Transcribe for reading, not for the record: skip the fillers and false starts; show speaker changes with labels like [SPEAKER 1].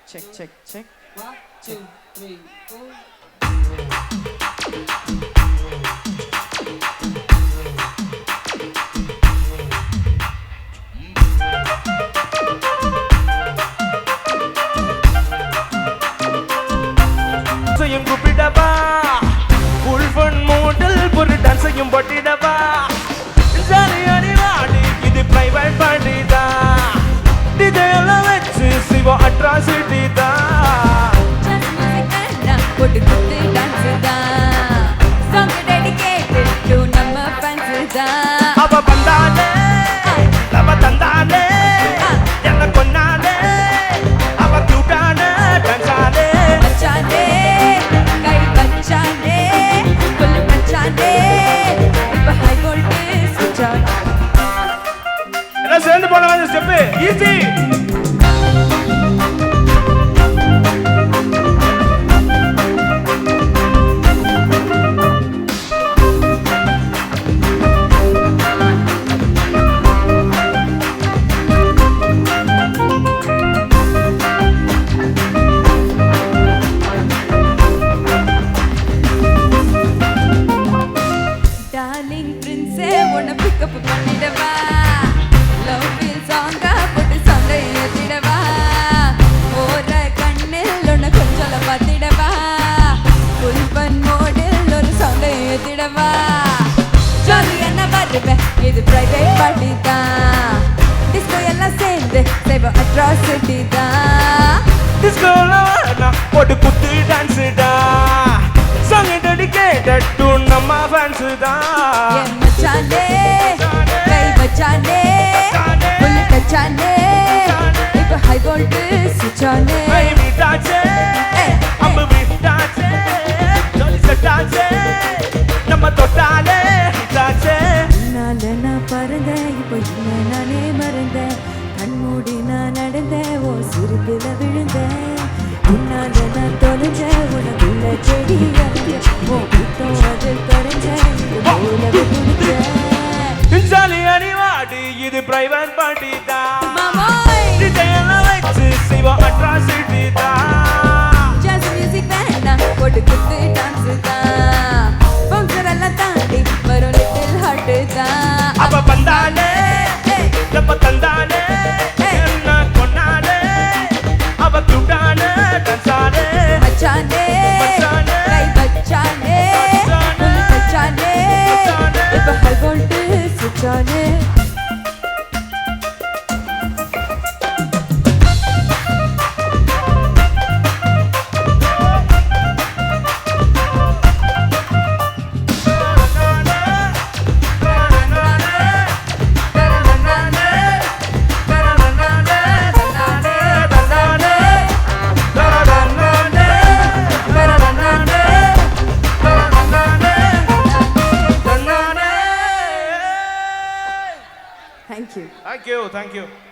[SPEAKER 1] check.
[SPEAKER 2] 1, 2, 3, 4.
[SPEAKER 3] செய்யும் கூப்பிடவா உள்வன் மூடல் ஒரு டான்ஸையும் பட்டிடவா ஜாலியாடி வாடி இது பிரைவேட் பார்ட்டி தான் டிஜெயெல்லாம் வச்சு சிவா அட்ராசிட்டி தான்
[SPEAKER 4] போட்டு குத்து டான்ஸ் தான் சாங் டெடிகேட்டட் டு நம்ம ஃபேன்ஸ் தான்
[SPEAKER 3] அவ வந்தாலே அவ தந்தாலே என்ன கொன்னாலே அவ கியூட்டான டான்ஸாலே
[SPEAKER 4] மச்சானே கை வச்சானே புல் மச்சானே இப்ப ஹை வோல்டேஜ் ஸ்விட்ச் ஆன்
[SPEAKER 3] எல்லாம் சேர்ந்து போடுங்க ஸ்டெப் ஈஸி
[SPEAKER 4] டார்லிங் பிரின்ஸே உன்னை பிக்கப் பண்ணிடவா லவ் ஃபீல் சாங்கா போட்டு சண்டை ஏத்திடவா ஓர கண்ணில் உன்னை கொஞ்சம் பார்த்திடவா ஃபுல் பன் மோடில் ஒரு சண்டை ஏத்திடவா ஜாலி என்ன வருவேன் இது பிரைவேட் பார்ட்டி தான் டிஸ்கோ எல்லாம் சேர்ந்து சேவ அட்ராசிட்டி தான்
[SPEAKER 3] டிஸ்கோல நான் போட்டு குத்து டான்ஸ் தான் சாங் டெடிகேட்டட் டு நம்ம ஃபேன்ஸ் தான்
[SPEAKER 4] என் மச்சானே கை வச்சானே புல் டச்சானே இப்ப ஹை வோல்டேஜ் ஸ்விட்ச் ஆனே
[SPEAKER 3] ஐ விட்டாச்சே அம்பு விட்டாச்சே ஜாலி செட்டாச்சே நம்ம தொட்டாலே ஹிட்டாச்சே
[SPEAKER 4] உன்னால நான் பறந்தேன் இப்போ என்ன நானே மறந்தேன் கண்மூடி நான் நடந்தேன் ஓ சிரிப்பில விழுந்தேன் உன்னால நான் தொலைஞ்சேன் உனக்குள்ள செடி அலைஞ்சேன் ஓ புத்தம் அதில் தொலைஞ்சேன் உலக குடிச்சேன்
[SPEAKER 3] ஜாலி அடிவாடி இது பிரைவேட் பார்ட்டி தான்
[SPEAKER 4] மாமோய்
[SPEAKER 3] டிஜெயெல்லாம் வச்சு சிவா அட்ராசிட்டி தான்
[SPEAKER 4] ஜாஸ் மியூசிக் வேண்டாம் போட்டு குத்து டான்ஸ் தான் பவுன்சர் எல்லாம் தாண்டி வரும் லிட்டில் ஹார்ட் தான்
[SPEAKER 3] அவ வந்தாலே நம்ம தந்தாலே என்ன கொண்டாலே அவ கியூட்டான டான்ஸாலே
[SPEAKER 4] மச்சானே
[SPEAKER 3] மச்சானே,
[SPEAKER 4] கை வச்சானே
[SPEAKER 3] மச்சானே,
[SPEAKER 4] புல் டச்சானே
[SPEAKER 3] மச்சானே.
[SPEAKER 4] இப்ப ஹை வோல்டேஜ் ஸ்விட்ச் ஆனே Thank you.
[SPEAKER 3] Thank you.